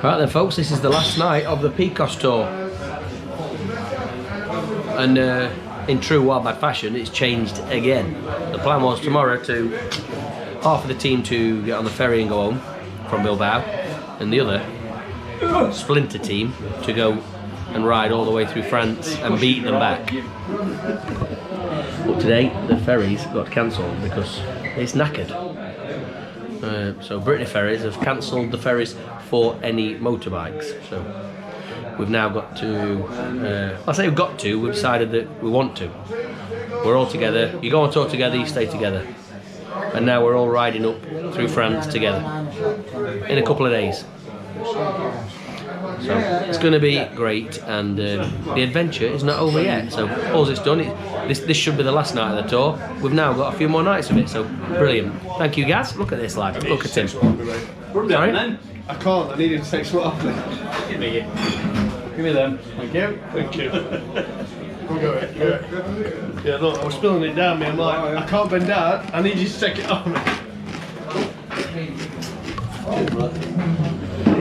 Right then folks, this is the last night of the Picos tour. And in true Wildbad fashion, it's changed again. The plan was tomorrow to half of the team to get on the ferry and go home from Bilbao, and the other splinter team to go and ride all the way through France and beat them back. But today the ferries got cancelled because it's knackered. So Brittany Ferries have cancelled the ferries for any motorbikes. So we've now got to, I say we've got to, we've decided that we want to. We're all together, you go on tour together, you stay together. And now we're all riding up through France together in a couple of days. So it's going to be great, and the adventure is not over yet. So all it's done, this should be the last night of the tour. We've now got a few more nights of it, so brilliant. Thank you, Gaz. Look at this lad. Look at him. Sorry? I can't. I needed to take some off. Give me it. Give me them. Thank you. Thank you. Yeah, look, I was spilling it down me. I'm like, I can't bend down. I need you to take it off me.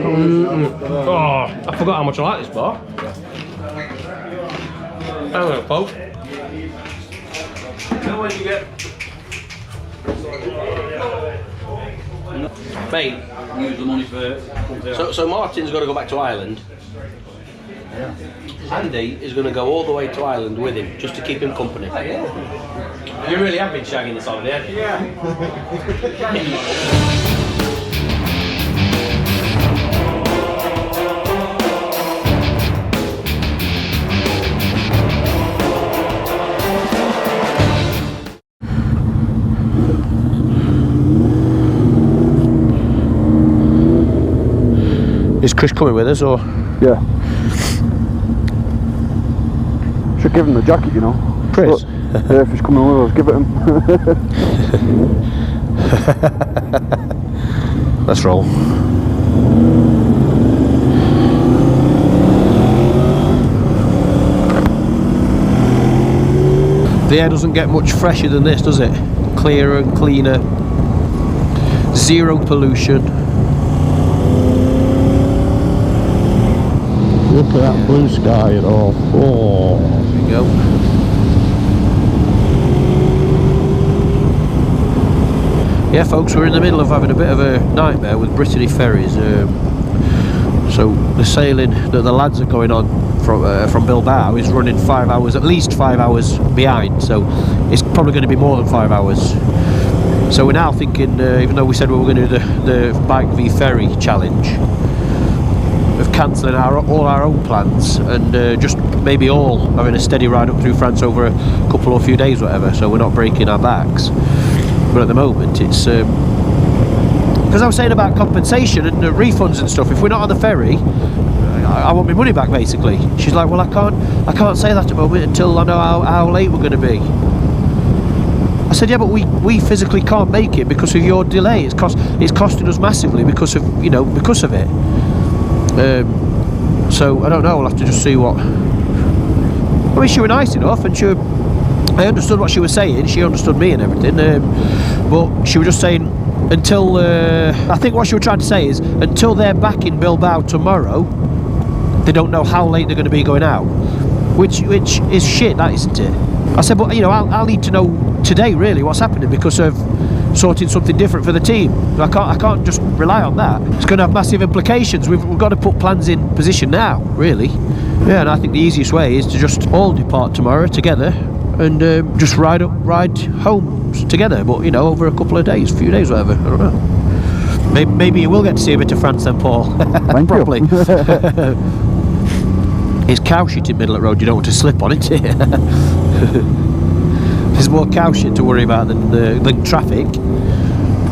Oh, I forgot how much I like this bar. Hang on, folks. Know when you get... Mate, use the money for... So Martin's got to go back to Ireland. Yeah. Andy is going to go all the way to Ireland with him, just to keep him company. Oh, yeah. You really have been shagging this holiday, haven't you? Yeah. Is Chris coming with us, or? Yeah. Should give him the jacket, you know. Chris? Look, yeah, if he's coming with us, give it him. Let's roll. The air doesn't get much fresher than this, does it? Clearer and cleaner. Zero pollution. Look at that blue sky and all. Oh, there we go. Yeah, folks, we're in the middle of having a bit of a nightmare with Brittany Ferries. So the sailing that the lads are going on from Bilbao is running 5 hours, at least 5 hours behind. So it's probably going to be more than 5 hours. So we're now thinking, even though we said we were going to do the Bike v Ferry challenge, of cancelling all our own plans and just maybe all having a steady ride up through France over a couple or few days, whatever, so we're not breaking our backs. But at the moment it's because I was saying about compensation and refunds and stuff. If we're not on the ferry, I want my money back, basically. She's like, well, I can't say that at the moment until I know how late we're going to be. I said, yeah, but we physically can't make it because of your delay. It's costing us massively because of it. So I don't know. We'll have to just see what. I mean, she was nice enough, and I understood what she was saying. She understood me and everything. But she was just saying until I think what she was trying to say is until they're back in Bilbao tomorrow, they don't know how late they're going to be going out, which is shit, that isn't it? I said, but I'll need to know today really what's happening because of sorting something different for the team. I can't just rely on that. It's going to have massive implications. We've got to put plans in position now, really. Yeah, and I think the easiest way is to just all depart tomorrow together and just ride home together. But over a couple of days, few days, whatever. I don't know. Maybe you will get to see a bit of France then, Paul. Properly. It's cow shit in middle of the road. You don't want to slip on it. There's more cow shit to worry about than traffic.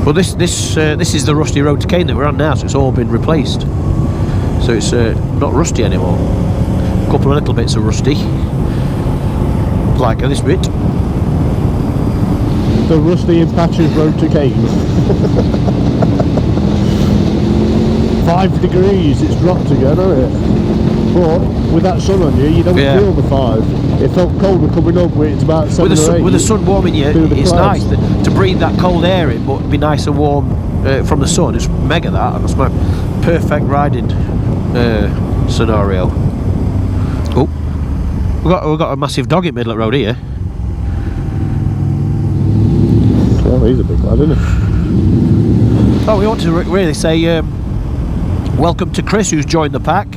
But this is the rusty road to Cane that we're on now, so it's all been replaced. So it's not rusty anymore. A couple of little bits of rusty, like this bit. The rusty and patches road to Cane. 5 degrees, it's dropped again, hasn't it? But with that sun on you, you don't feel the 5. It felt colder coming up, it's about 7 or 8. With the sun warming you, it's nice to breathe that cold air in, but be nice and warm from the sun. It's mega that. That's my perfect riding scenario. Oh, we've got a massive dog in middle of the road here. Well, he's a big lad, isn't he? Oh, we want to really say welcome to Chris, who's joined the pack.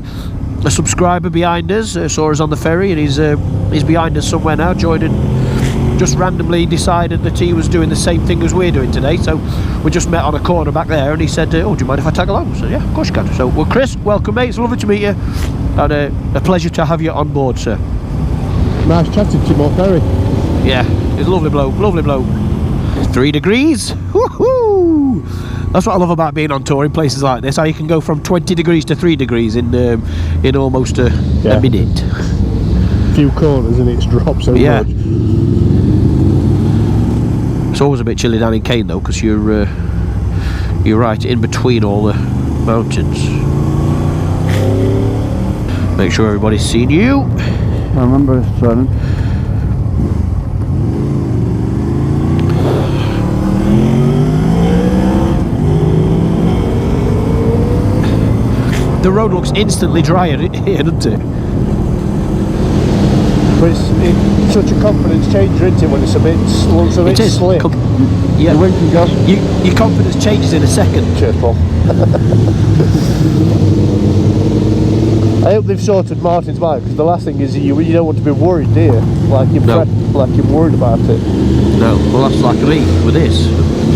A subscriber behind us, saw us on the ferry, and he's behind us somewhere now, joining. Just randomly decided that he was doing the same thing as we're doing today, so we just met on a corner back there, and he said, oh, do you mind if I tag along? So yeah, of course you can. So, well, Chris, welcome, mate. It's lovely to meet you, and a pleasure to have you on board, sir. Nice chatting to you, Mort Ferry. Yeah, he's a lovely bloke, lovely bloke. 3 degrees, woohoo! That's what I love about being on tour in places like this, how you can go from 20 degrees to 3 degrees in almost a minute. A few corners and it's dropped so much. It's always a bit chilly down in Cane though, because you're right in between all the mountains. Make sure everybody's seen you. I remember turning. The road looks instantly drier here, doesn't it? But it's such a confidence changer, isn't it, when it's a bit slick. Yeah. The wind can go. Your confidence changes in a second. Cheers, Paul. I hope they've sorted Martin's bike, because the last thing is you don't want to be worried, do you? Like you're worried about it. No, well that's like me with this.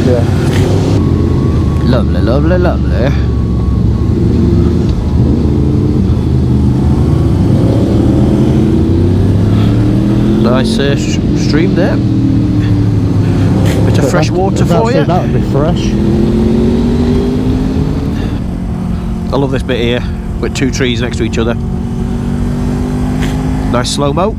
Yeah. Lovely, lovely, lovely. Nice stream there. Bit of fresh water for you. That would be fresh. I love this bit here with 2 trees next to each other. Nice slow-mo.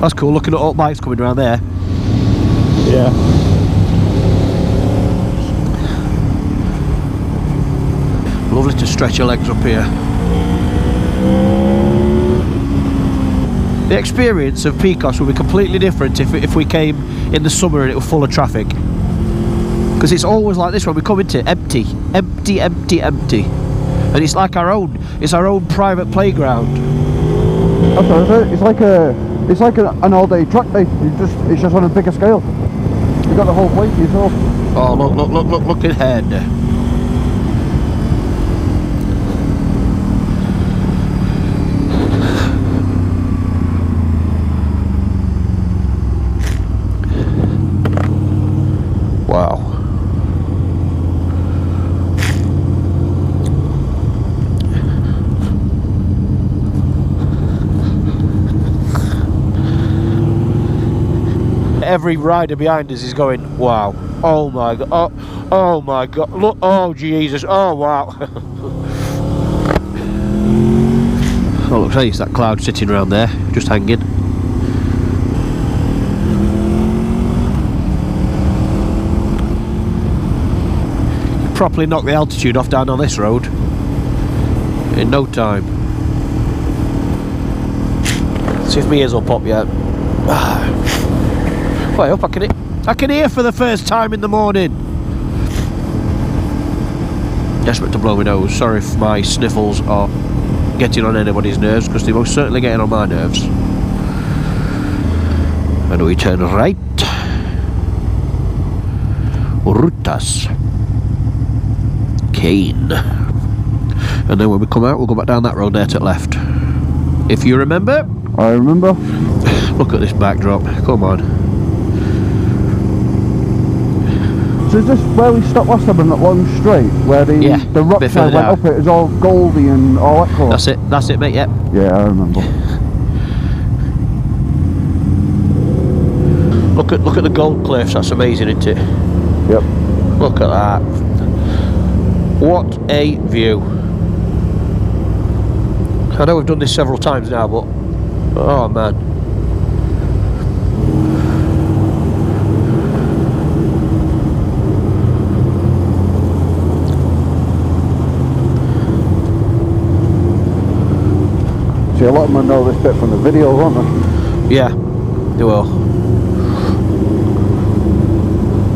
That's cool, looking at all bikes coming around there. Yeah. Lovely to stretch your legs up here. The experience of Picos will be completely different if we came in the summer and it was full of traffic. Because it's always like this when we come into it, empty. Empty, empty, empty. And it's like our own private playground. That's what I say. It's like an all-day track day. It's just on a bigger scale. You've got the whole place to yourself. Oh, look ahead. Wow. Every rider behind us is going, wow, oh my god, oh my god, look, oh Jesus, oh wow. Oh, looks like it's that cloud sitting around there, just hanging. Properly knock the altitude off down on this road in no time. See if my ears will pop yet. Way up, I can hear for the first time in the morning. Desperate to blow my nose. Sorry if my sniffles are getting on anybody's nerves, because they're most certainly getting on my nerves. And we turn right. Rutas. Cane. And then when we come out, we'll go back down that road there to the left. If you remember. I remember. Look at this backdrop. Come on. So is this where we stopped last time on that long straight, where the rock bit side further went down. up it, was all goldy and all that colour? That's it mate, yep. Yeah, I remember. Look at the gold cliffs, that's amazing, isn't it? Yep. Look at that. What a view. I know we've done this several times now, but oh man. See, a lot of them know this bit from the video, won't they? Yeah, they will.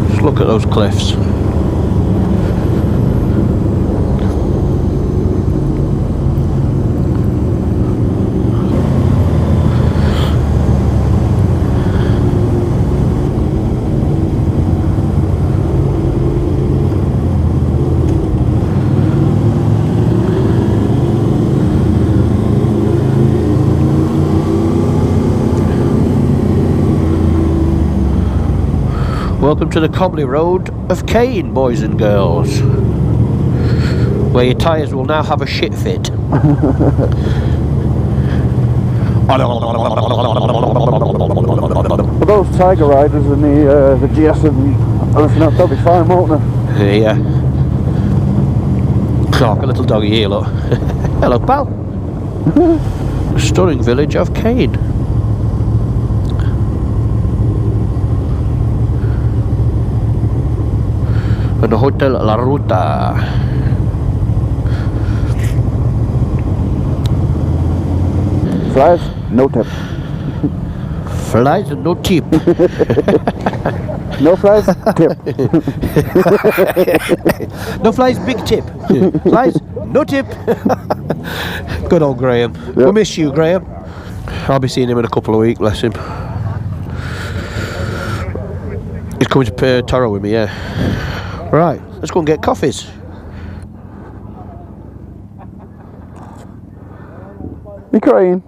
Just look at those cliffs. Welcome to the Comley Road of Cane, boys and girls, where your tyres will now have a shit fit. But those Tiger Riders and the GS and everything else, they'll be fine, won't they? Yeah. Oh, a little doggy here, look. Hello, pal. The stunning village of Cane. And the Hotel La Ruta. Flies, no tip. Flies, no tip. No flies, tip. No flies, big tip. Flies, no tip. Good old Graham. Yep. We miss you, Graham. I'll be seeing him in a couple of weeks, bless him. He's coming to Toro with me, yeah. Right, let's go and get coffees. You crying?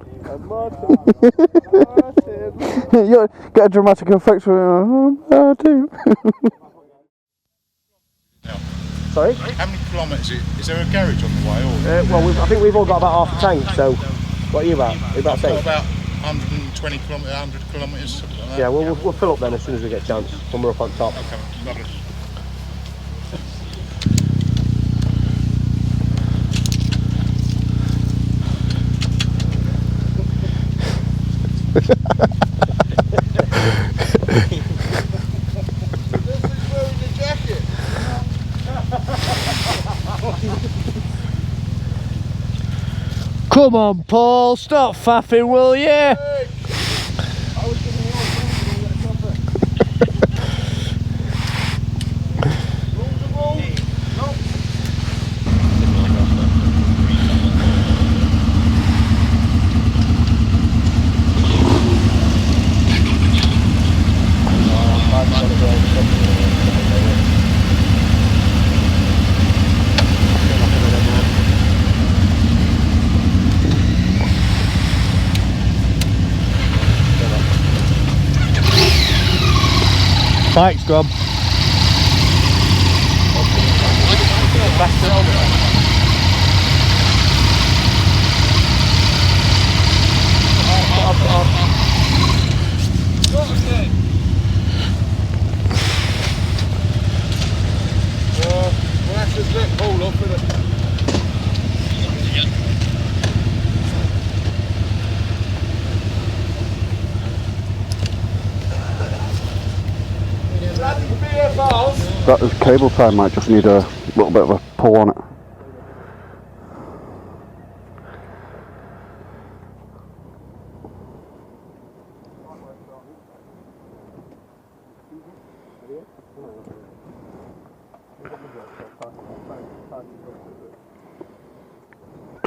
You get a dramatic effect for too. Sorry? How many kilometres is there a garage on the way? Or Well, I think we've all got about half a tank, so what are you about? Are you about got saying? about 120 kilometres, 100 kilometres, something like that. Yeah, we'll fill up then as soon as we get a chance, when we're up on top. Okay, lovely. Come on, Paul, stop faffing, will you? Thanks, Grub. We'll have to let Paul off with it. That cable tie might just need a little bit of a pull on it.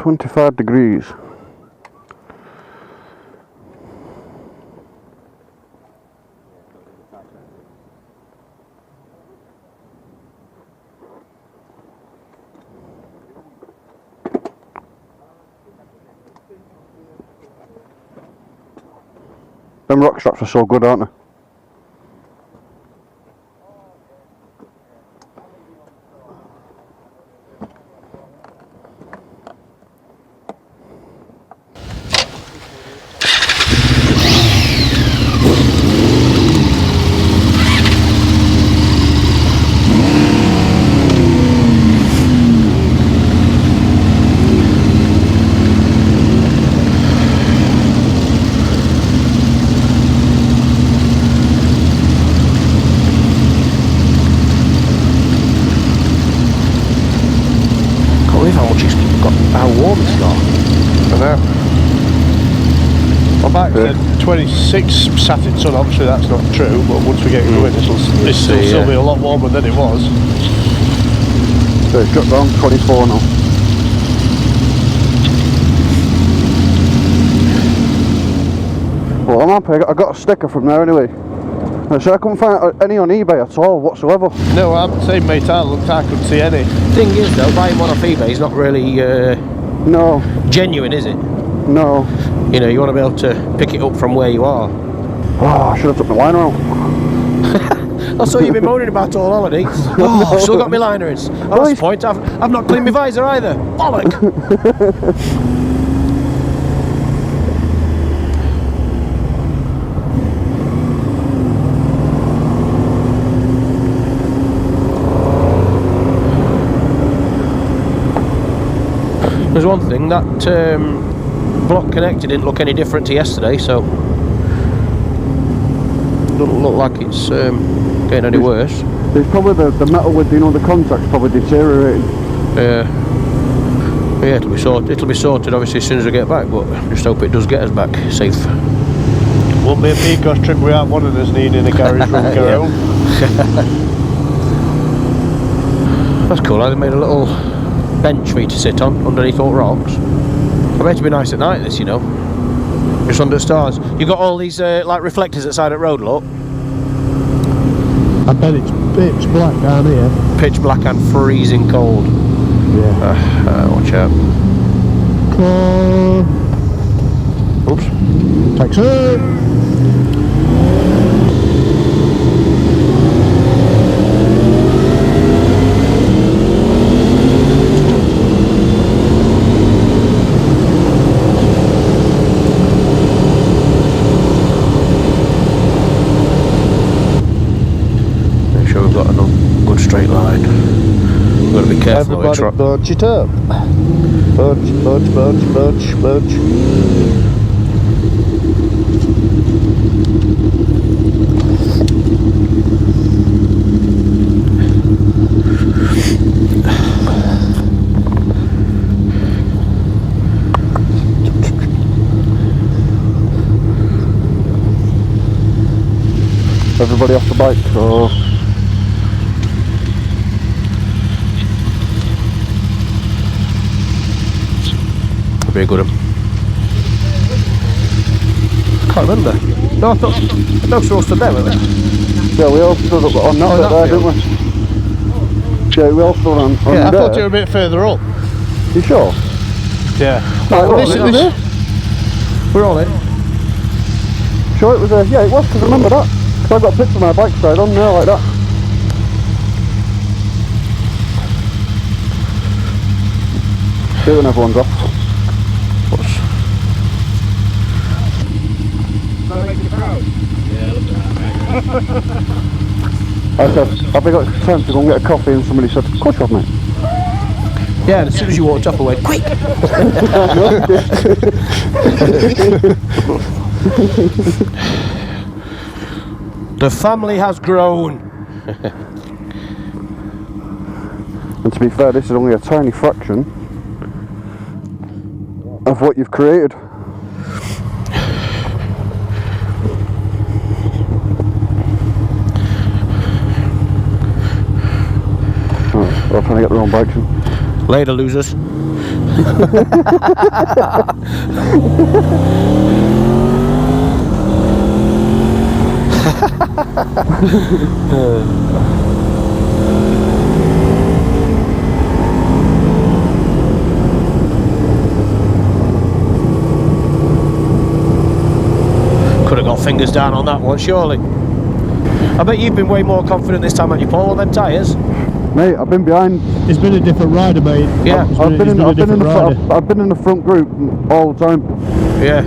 25 degrees. Them rock straps are so good, aren't they? How warm it's got. I know. My bike said 26 Saturn sun, obviously that's not true, but once we get going it'll still be a lot warmer than it was. So it's dropped down to 24 now. Well, I'm happy, I got a sticker from there anyway. So I couldn't find any on eBay at all whatsoever. No, I'm the same mate, I couldn't see any. Thing is though, buying one off eBay is not really no. genuine, is it? No. You know, you want to be able to pick it up from where you are. Oh, I should have took my liner out. That's what you've been moaning about all holiday. Oh, I've still got my liners. Oh, that's the point, I've not cleaned my visor either. Bollock! There's one thing, that block connector didn't look any different to yesterday, so doesn't look like it's getting any worse. It's probably the metal with, you know, the contacts probably deteriorating. Yeah, it'll be sorted obviously as soon as I get back, but just hope it does get us back safe. Won't be a Picos trip without one of us needing a garage room of our own. That's cool, they made a little bench for you to sit on underneath all rocks. I bet it'd be nice at night, this, you know, just under the stars. You got all these like reflectors outside at road, look. I bet it's pitch black down here. Pitch black and freezing cold. Yeah. Watch out. Car. Oops. Taxi. Everybody budge it up. Budge. Everybody off the bike, so... Be a good one. Can't remember. No, I thought no source to there, weren't we? Yeah, we all stood up on that bit there, didn't we? Yeah, we all stood on I there. thought you were a bit further up. You sure? Yeah. Right, We're on it. Sure it was there? Yeah, it was, because I remember that. Because I've got a picture of my bike side on there like that. See when everyone's off. I said, have we got time to go and get a coffee? And somebody said, of course you have, mate. Yeah, and as soon as you walked up, I went, quick! The family has grown. And to be fair, this is only a tiny fraction of what you've created. Oh, they're trying to get their own bikes in. Later, losers. Could have got fingers down on that one, surely. I bet you've been way more confident this time, haven't you, Paul, on them tyres? Mate, I've been behind. It's been a different rider, mate. Yeah. I've been in the front group all the time. Yeah.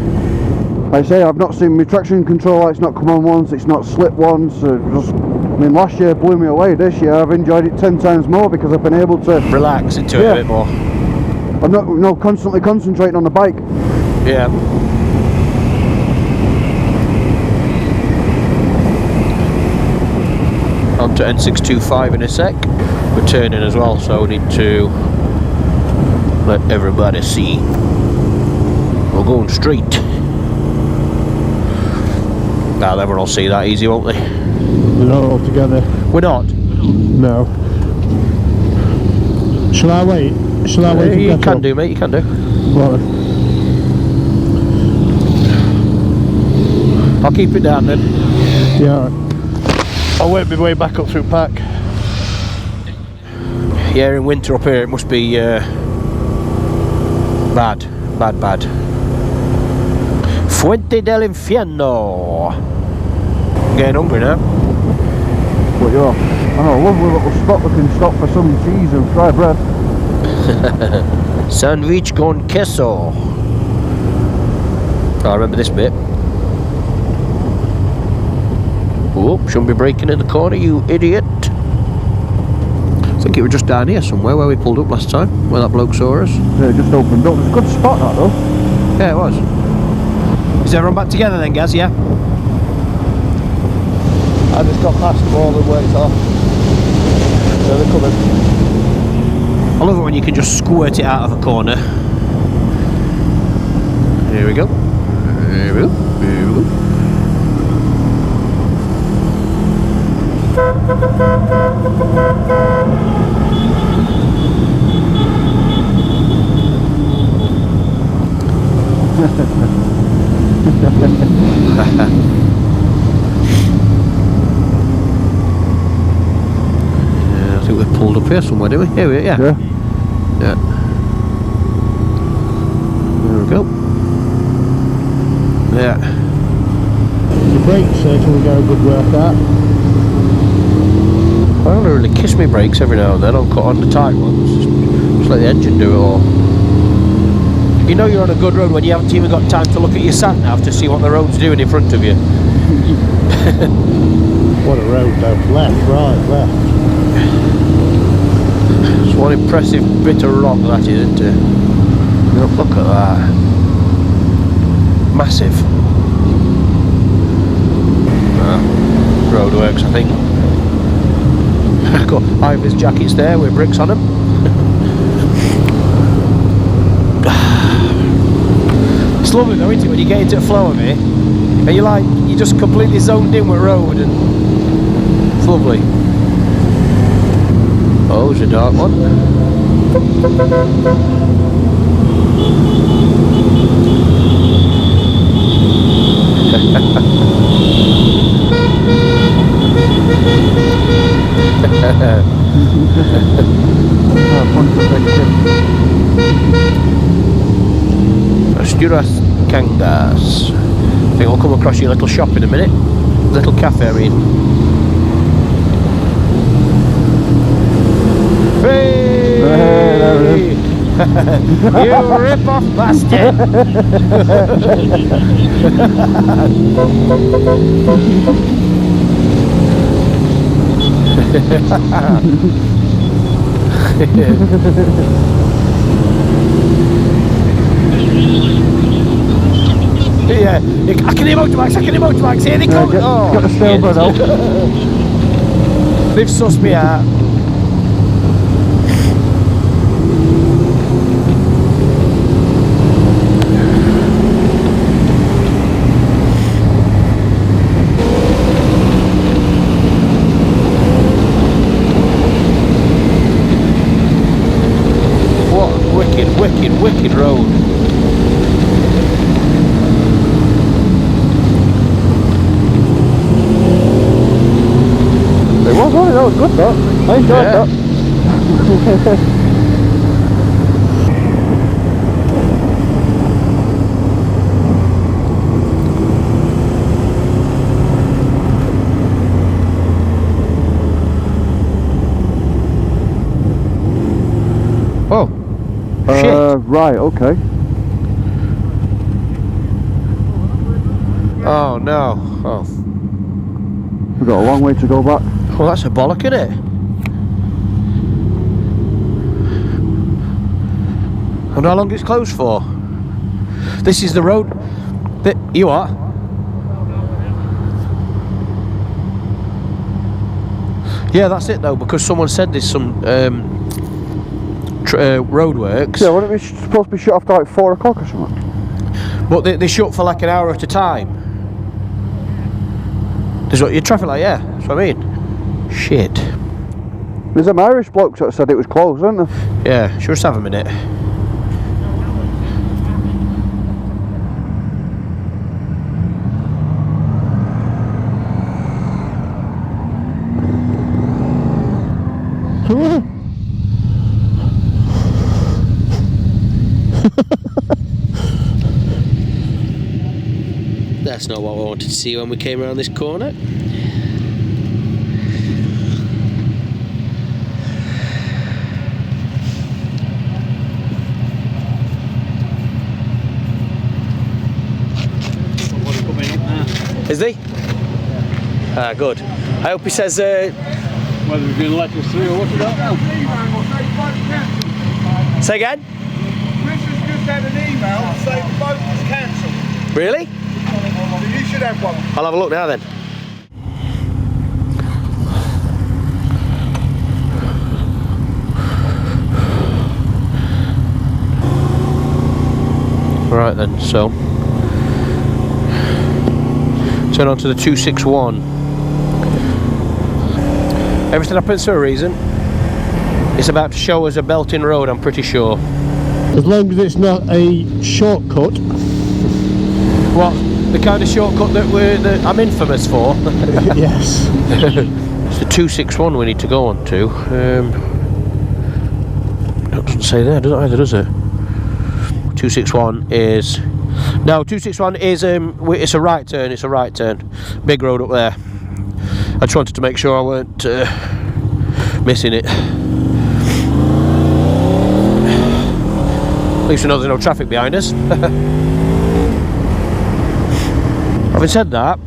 Like I say, I've not seen my traction control lights not come on once, it's not slipped once. I mean, last year blew me away. This year I've enjoyed it 10 times more because I've been able to Relax into it a bit more. I'm not constantly concentrating on the bike. Yeah. On to N625 in a sec. We're turning as well, so we need to let everybody see. We're going straight. Now everyone will see that easy, won't they? They're not all together. We're not. No. Shall I wait? Shall I wait? You can do, mate. You can do. Right. I'll keep it down then. Yeah. I'll work my way back up through pack. Yeah, in winter up here it must be bad. Fuente del Infierno. I'm getting hungry now. But yeah, I know, a lovely little spot we can stop for some cheese and fried bread. Sandwich con queso. I remember this bit. Oh, shouldn't be braking in the corner, you idiot. I think it was just down here somewhere where we pulled up last time, where that bloke saw us. Yeah, it just opened up. It's a good spot that though. Yeah, it was. Is everyone back together then, Gaz? Yeah? I just got past them all and wait off. So they're coming. I love it when you can just squirt it out of a corner. Here we go. Here we go. Here we go. I think we've pulled up here somewhere, didn't we? Here we are, yeah. Yeah. Yeah. There we go. Yeah. The brakes certainly go a good work out. I don't really kiss my brakes every now and then on the tight ones. Just let the engine do it all. You know you're on a good road when you haven't even got time to look at your sat nav to see what the road's doing in front of you. What a road though. Left, right, left. It's one impressive bit of rock that is, isn't it? Look at that. Massive. Roadworks, I think. Got Ivor's jackets there with bricks on them. It's lovely though, isn't it, when you get into the flow of it and you're just completely zoned in with road, and it's lovely. Oh, there's a dark one. Asturas Cangas. I think we'll come across your little shop in a minute. Little cafe, I mean. Hey! You rip-off bastard! Yeah, I can hear motorbikes, here they come! Got the sailboat out. They've sussed me out. It was, wasn't it? That was good, that. I enjoyed that. Oh, shit. Right, okay. Oh no. Oh. We've got a long way to go back. Well, that's a bollock, isn't it? And how long it's closed for? This is the road. You are? Yeah, that's it though, because someone said there's some road works. Yeah, wasn't it supposed to be shut after like 4 o'clock or something? But they shut for like an hour at a time. There's what your traffic light, yeah. That's what I mean. Shit. There's some Irish blokes that said it was closed, isn't there? Yeah, sure, just have a minute. That's not what I wanted to see when we came around this corner. Is he? Ah, good. I hope he says Whether we're going to let us through or what, we don't know. say again? Chris has just had an email to say the boat was cancelled. Really? So you should have one. I'll have a look now then. Right then, so turn on to the 261. Everything happens for a reason. It's about to show us a belting road, I'm pretty sure. As long as it's not a shortcut. What? The kind of shortcut that I'm infamous for? Yes. It's the 261 we need to go on to. It doesn't say there, does it either, does it? 261 is... No, 261 is, it's a right turn, it's a right turn. Big road up there. I just wanted to make sure I weren't missing it. At least we know there's no traffic behind us. Having said that,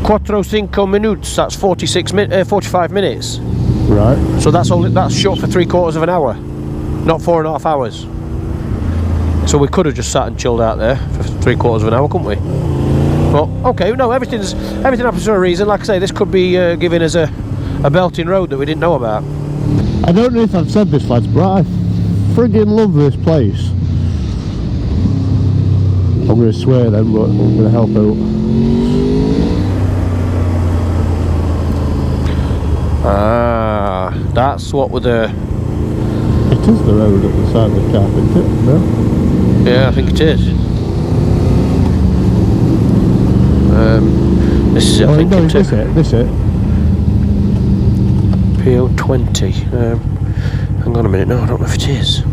4-5 minutes, that's 45 minutes. Right. So that's short for 3/4 of an hour, not 4.5 hours. So we could have just sat and chilled out there for 3/4 of an hour, couldn't we? But okay, no, everything happens for a reason. Like I say, this could be giving us a belting road that we didn't know about. I don't know if I've said this, lads, but I friggin' love this place. I'm going to swear then, but I'm going to help out. Ah, that's what with the... It is the road at the side of the car, isn't it? No? Yeah, I think it is. This is, I think, no, this it. PO20. Hang on a minute, no, I don't know if it is.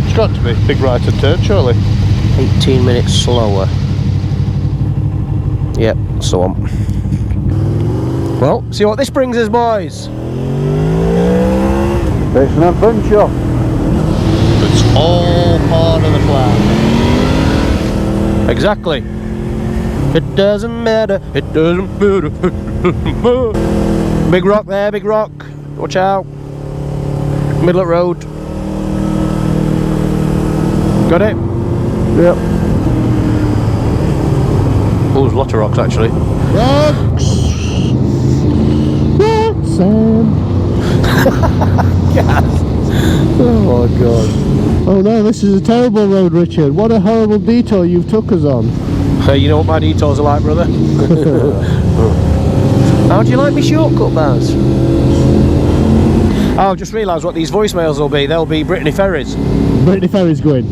It's got to be big right and turn, surely. 18 minutes slower. Yep, so on. Well, see what this brings us, boys. It's an adventure. It's all part of the plan. Exactly. It doesn't matter. It doesn't matter. Big rock there, big rock. Watch out. Middle of the road. Got it? Yep. Oh, there's a lot of rocks actually. Rocks! Roxanne! Yes. Oh my god. Oh no, this is a terrible road, Richard. What a horrible detour you've took us on. Hey, you know what my detours are like, brother? How do you like me shortcut, Baz? Oh, I've just realised what these voicemails will be. They'll be Brittany Ferries. Brittany Ferries going,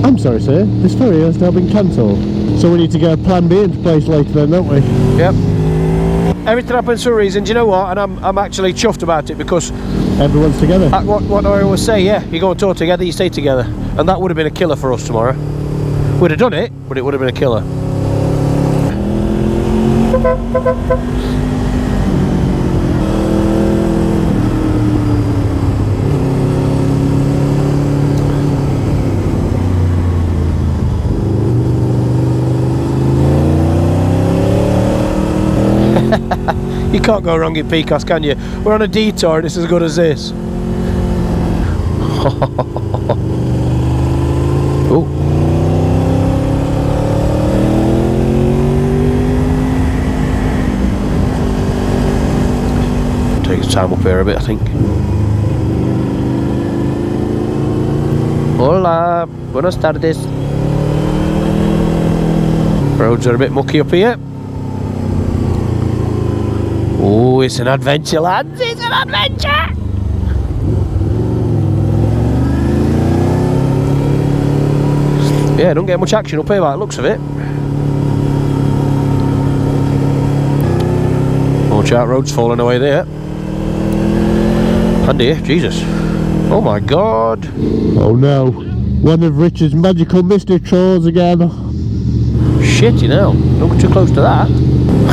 I'm sorry sir, this ferry has now been cancelled. So we need to get a plan B into place later then, don't we? Yep. Everything happens for a reason, do you know what? And I'm actually chuffed about it because everyone's together. What do I always say? Yeah, you go on tour together, you stay together. And that would have been a killer for us tomorrow. We'd have done it, but it would have been a killer. You can't go wrong in Picos, can you? We're on a detour and it's as good as this. Oh. Takes time up here a bit, I think. Hola, buenas tardes. Roads are a bit mucky up here. Oh, it's an adventure, lads! It's an adventure! Yeah, don't get much action up here by the looks of it. Watch out, road's falling away there. And here, Jesus. Oh my God. Oh no. One of Richard's magical mystery trolls again. Shit, you know. Don't get too close to that.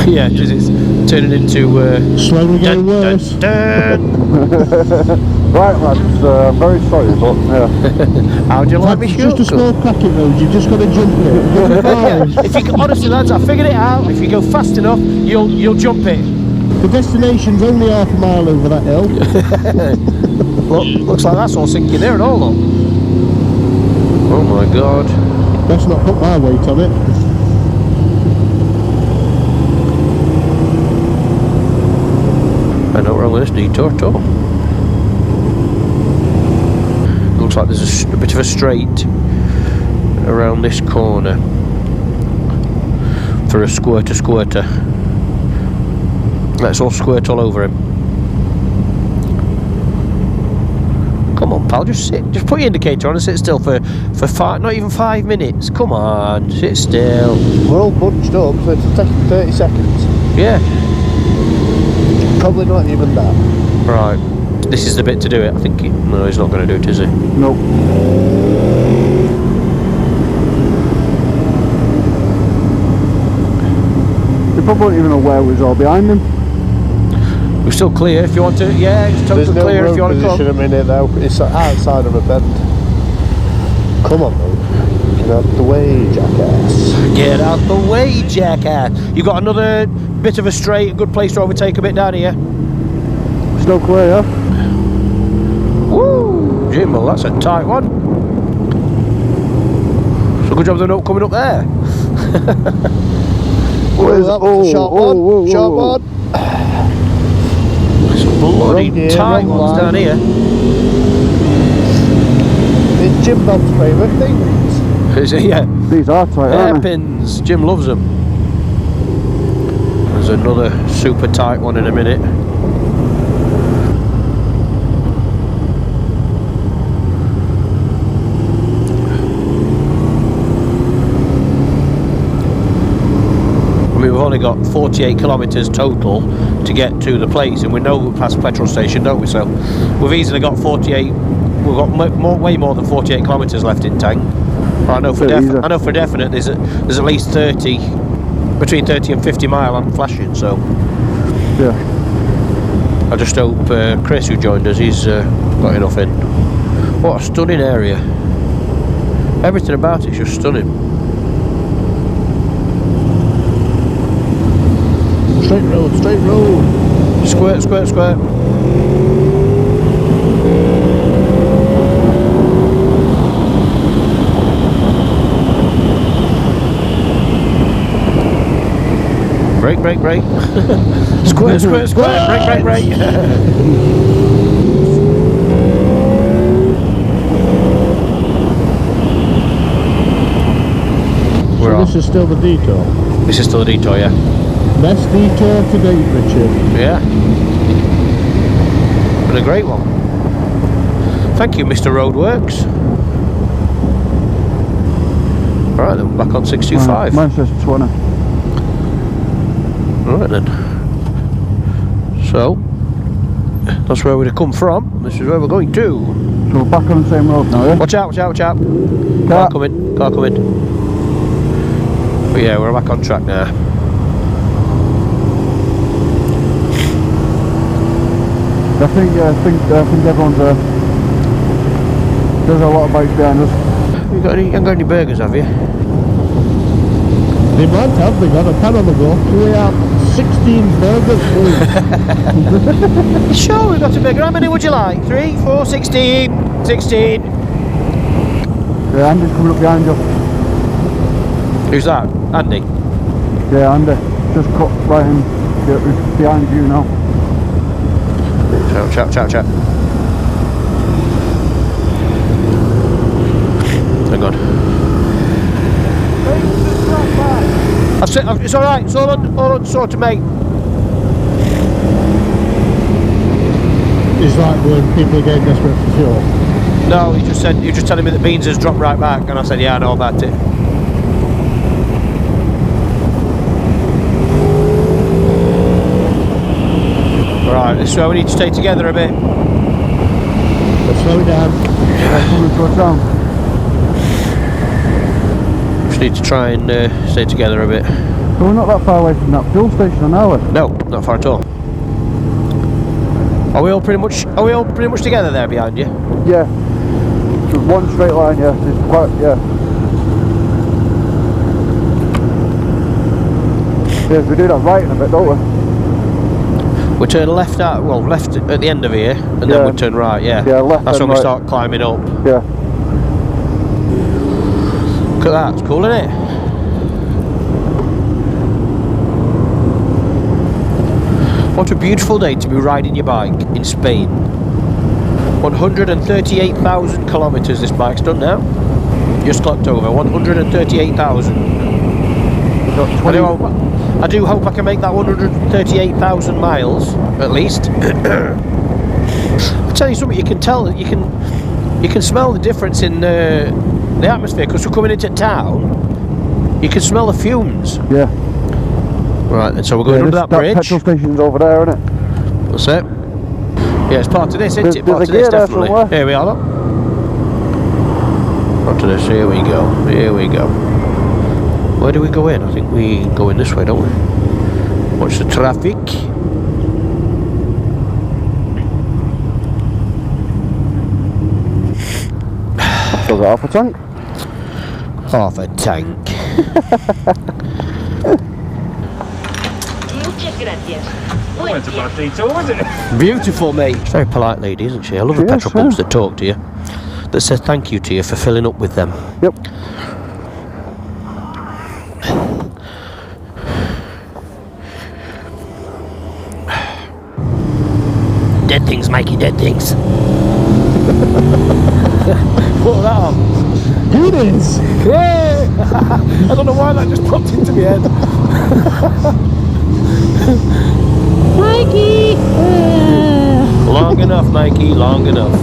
Yeah, because it's turning into... slowly getting worse. Dun. Right, lads, I'm very sorry, but yeah. How do you like me It's shortcut? just a small cracking road, you've just got to jump it. Yeah, if you, honestly, lads, I figured it out. If you go fast enough, you'll jump it. The destination's only half a mile over that hill. Look, looks like that's all sinking there and all, look. Oh my God. Let's not put my weight on it. I know we're on this detour at all. Looks like there's a bit of a straight around this corner for a squirter. Let's all squirt all over him. Come on, pal, just sit. Just put your indicator on and sit still for not even 5 minutes. Come on, sit still. We're all bunched up, so it'll take 30 seconds. Yeah. Probably not even that. Right. This is the bit to do it. I think no, he's not going to do it, is he? Nope. They probably don't even know where we was all behind him. We're still clear if you want to. Yeah, it's totally There's no clear if you want to position come. a minute though. It's outside of a bend. Come on, mate. Get out the way, jackass. Get out the way, jackass. You got another bit of a straight, a good place to overtake a bit down here. Still clear, yeah? Woo! Jim, well, that's a tight one. So good job they're not coming up there. Sharp one. Sharp one. Some bloody tight ones down here. It's Jim Bob's favourite things. Is it? Yeah. These are tight, aren't they? Hairpins. Jim loves them. There's another super tight one in a minute. We've only got 48 kilometres total to get to the place, and we know we're past petrol station, don't we? So we've easily got 48. We've got way more than 48 kilometres left in tank. I know for definite there's at least 30, between 30 and 50 mile I'm flashing. So Yeah. I just hope Chris, who joined us, he's got enough in. What a stunning area! Everything about it's just stunning. Straight road. Squirt. Brake. Squirt. Brake. So this is still the detour? This is still a detour, yeah. Best detour to date, Richard. Yeah. Been a great one. Thank you, Mr. Roadworks. Right then, back on 625. Mine says 20. Right then. So, that's where we'd come from. This is where we're going to. So we're back on the same road now, yeah? Watch out, watch out, watch out. Car coming, car coming. But yeah, we're back on track now. I think everyone's there's a lot of bikes behind us. You haven't got any burgers, have you? They might have, they got a pan on the go. We have 16 burgers. You sure we've got a burger? How many would you like? 3, 4, 16, 16. Yeah, Andy's coming up behind you. Who's that? Andy? Yeah, Andy. Just cut right in behind you now. Chat, chat, chat. Hang on. It's alright, it's all on sort of, mate. It's like when people are getting desperate for fuel. No, you just telling me that beans has dropped right back, and I said, yeah, I know about it. Right, this is where we need to stay together a bit. Let's slow it down. Coming towards town. Just need to try and stay together a bit. So we're not that far away from that fuel station, are we? No, not far at all. Are we all pretty much together there behind you? Yeah. Just one straight line, yeah. It's quite, yeah. Yeah, we do that right in a bit, don't we? We turn left at the end of here, and then we turn right. Yeah. Yeah, left. That's when we right. start climbing up. Yeah. Look at that, it's cool, isn't it? What a beautiful day to be riding your bike in Spain. 138,000 kilometres this bike's done now. Just clocked over 138,000. I do hope I can make that 138,000 miles at least. I'll tell you something. You can tell that you can smell the difference in the atmosphere because we're coming into town. You can smell the fumes. Yeah. Right, and so we're going under that bridge. Petrol station's over there, isn't it? That's it. Yeah, it's part of this, isn't it? There's Part a of this, gear there definitely. somewhere. Here we are, look. Onto this, here we go. Here we go. Where do we go in? I think we go in this way, don't we? Watch the traffic. Still got half a tank. Half a tank. Muchas gracias. Oh, it's a bad detour, wasn't it? Beautiful, mate. She's a very polite lady, isn't she? I love the petrol pumps that talk to you, that says thank you to you for filling up with them. Yep. Dead things, Mikey, dead things. Put that on. It is! Yeah! I don't know why that just popped into my head. Mikey! Long enough, Mikey, long enough.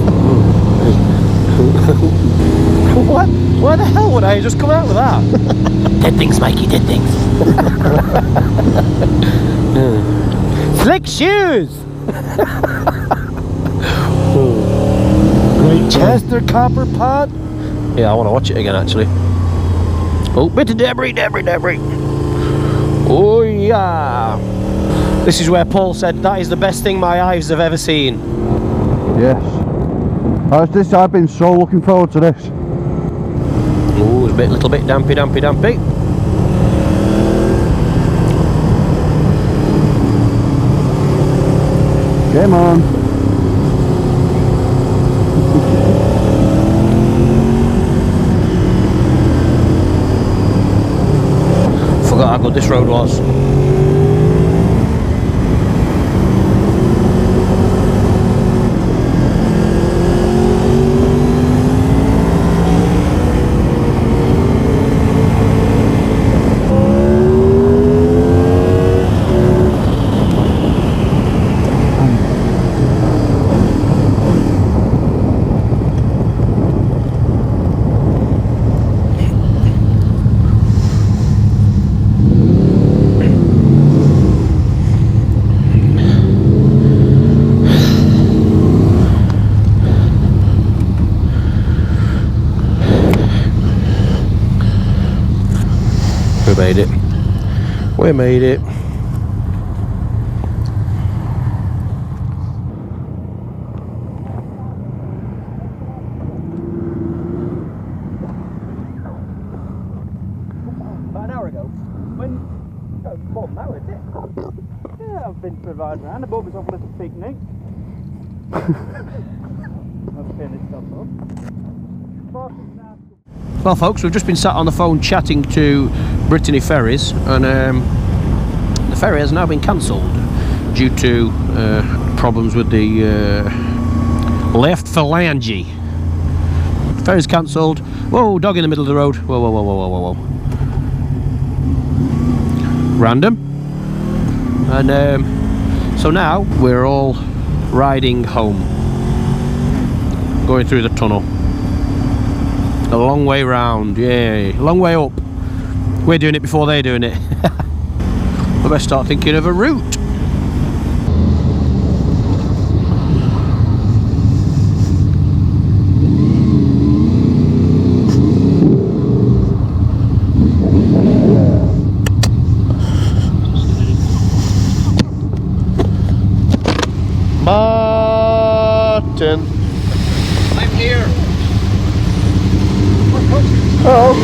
What? Why the hell would I just come out with that? Dead things, Mikey, dead things. Slick shoes! Great Chester Copper Pot. Yeah, I want to watch it again actually. Oh, bit of debris. Oh yeah. This is where Paul said that is the best thing my eyes have ever seen. Yes. I've been so looking forward to this. Oh, it's a little bit dampy. Game on. Forgot how good this road was. We made it. We made it. About an hour ago. More than an hour, is it? Yeah, I've been providing around. I bought myself a little picnic. I've finished stuff up. Well, folks, we've just been sat on the phone chatting to Brittany Ferries, and the ferry has now been cancelled due to problems with the left phalange. Ferry's cancelled. Whoa, dog in the middle of the road. Whoa, whoa, whoa, whoa, whoa, whoa. Random. And so now we're all riding home, going through the tunnel. A long way round, yay, a long way up. We're doing it before they're doing it. We better start thinking of a route. Martin. I'm here. Oh.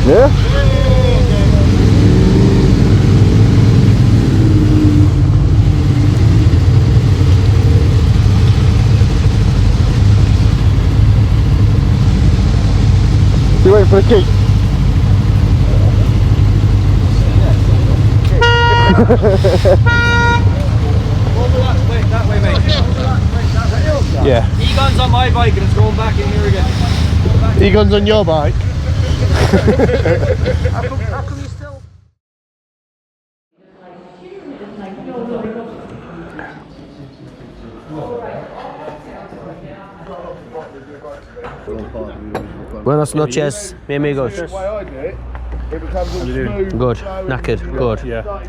Yeah? You waiting for the key? That way, mate. Yeah. Egon's on my bike and it's going back in here again. Egon's on your bike. How come you still... Buenas noches, mi amigos. The way I do it, it becomes all smooth. Good, knackered, good. Yeah.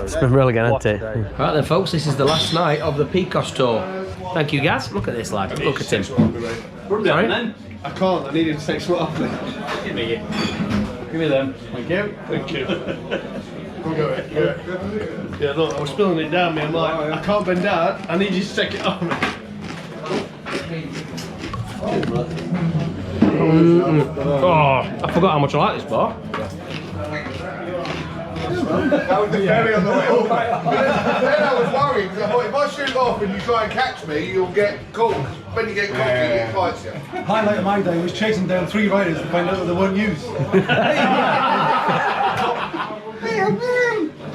It's been really good, hasn't it? Right then, folks, this is the last night of the Picos tour. Thank you, guys. Look at this lad. Look at him. Sorry? I can't, I need him to take sweat off me. Give me it. Give me them. Thank you. Thank you. Yeah, look, I was spilling it down me. I'm like, I can't bend down. I need you to take it off me. Oh, I forgot how much I like this bar. That was very on the way up. Then I was worried because I thought if I shoot off and you try and catch me, you'll get caught. When you get caught, you get fights you. Highlight of my day was chasing down 3 riders to find out that they weren't used.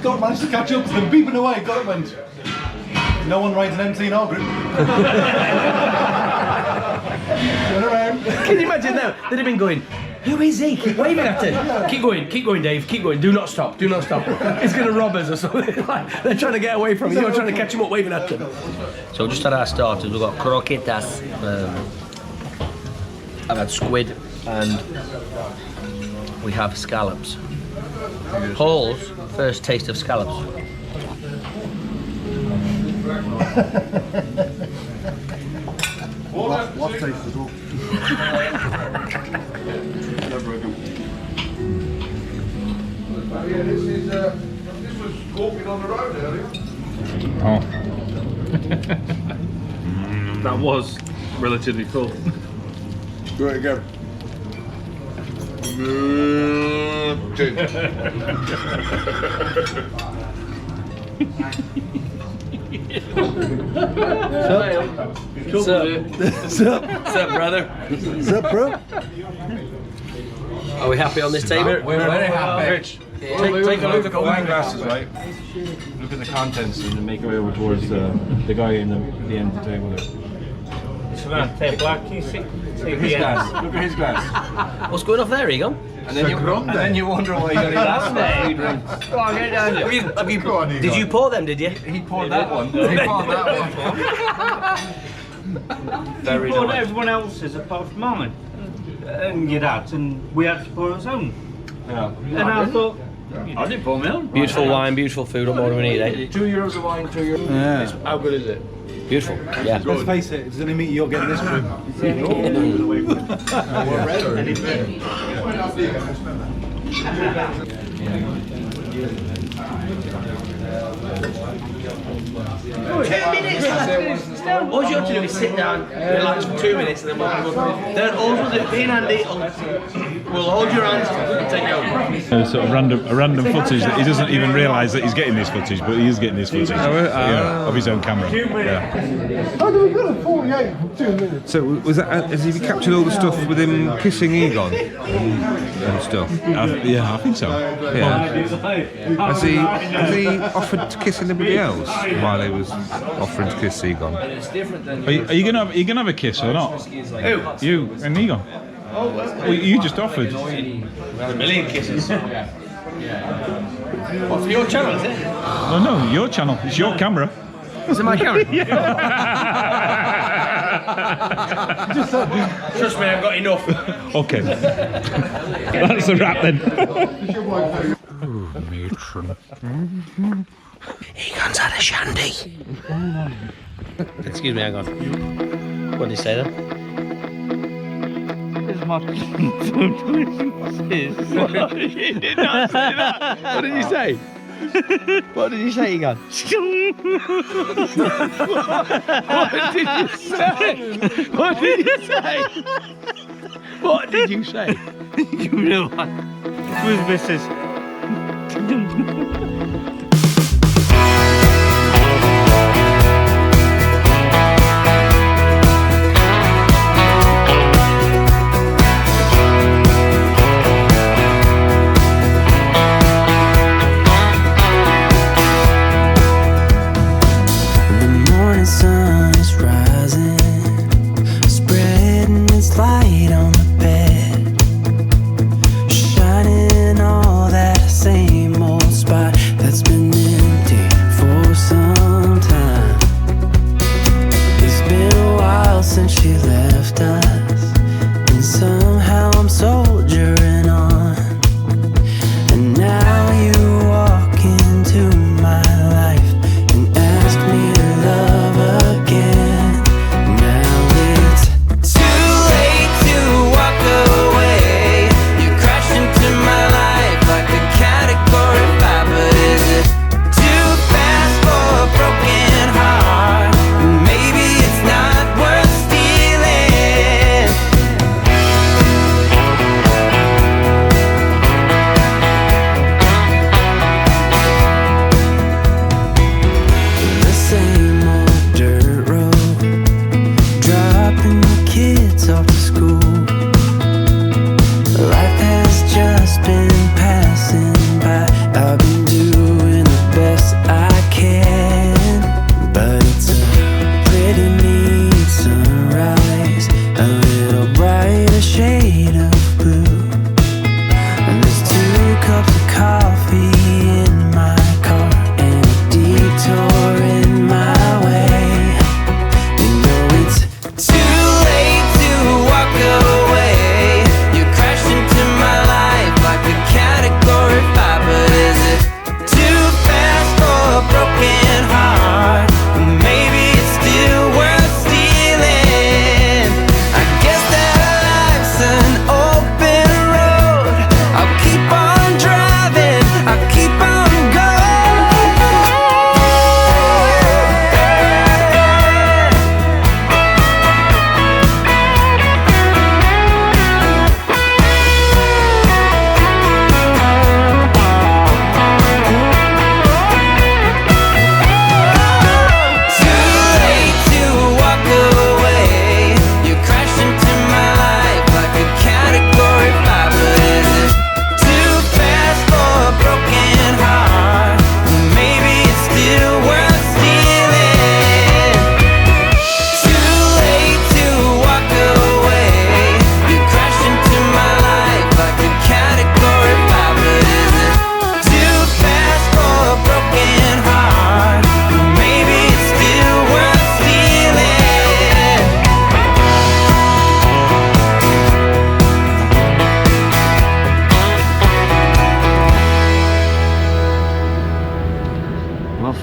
Got managed to catch up to them, beeping away, got it went. No one rides an MC in our group. Turn around. Can you imagine now? They'd have been going, who is he? Keep waving at him. Keep going, Dave, keep going. Do not stop, do not stop. He's going to rob us or something. Like, they're trying to get away from him. You're trying to catch him up, waving at him. So just at our starters, we've got croquetas. I've had squid and we have scallops. Paul's first taste of scallops. What taste as well? Yeah, this was walking on the road earlier. That was relatively full. Do it again. What's up, brother? What's up, bro? Are we happy on this table? We're very happy. Rich, take a look at wine glasses, right? Look at the contents and then make our way over towards the guy in the end of the table there. Take black, you see? Take his glass. Look at his glass. What's going off there, Egon? And then you wonder why you got his glass free drinks. Go on, get down here. Did you pour them, did you? He poured that one. He poured that one. Very He poured nice. everyone else's apart from mine and your dad's, and we had to pour our own. Yeah. And I thought, I didn't pour my own. Beautiful wine, beautiful food. What more do we need, eh? €2 of wine, €2. Yeah. How good is it? Beautiful. Yeah. Let's face it, if there's any meat you're getting this trim. All you have to do is sit down, relax for 2 minutes, and then then all we'll do, me and Andy will hold your hands and take you over. Sort of random footage that he doesn't even realise that he's getting this footage, but he is getting this footage of his own camera. How do we get a 48 for 2 minutes? So was that? Has he captured all the stuff with him kissing Egon and stuff? Yeah, I think so. Yeah. Has he offered to kiss anybody else while he was offering to kiss Egon? Are you gonna have a kiss or not? Who? You and Egon. Well, you just offered. A million kisses. What, for your channel, is it? No, your channel. It's your camera. Is it my camera? Trust me, I've got enough. Okay. That's a wrap then. Matron. Egon's had a shandy. Excuse me, hang on. What did he say then? It's my food. He did not say that. What did he say? What did you say, Egon? What did you say? What did you say? What did you say? You know what? Who's missus? Light on the bed, shining all that same old spot that's been empty for some time. It's been a while since she left us, and somehow I'm soldiering on. And now you walk into my life and ask me to love again. Now it's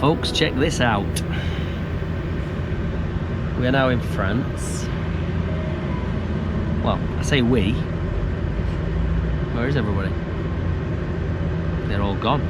Folks, check this out. We are now in France. Well, I say we. Where is everybody? They're all gone.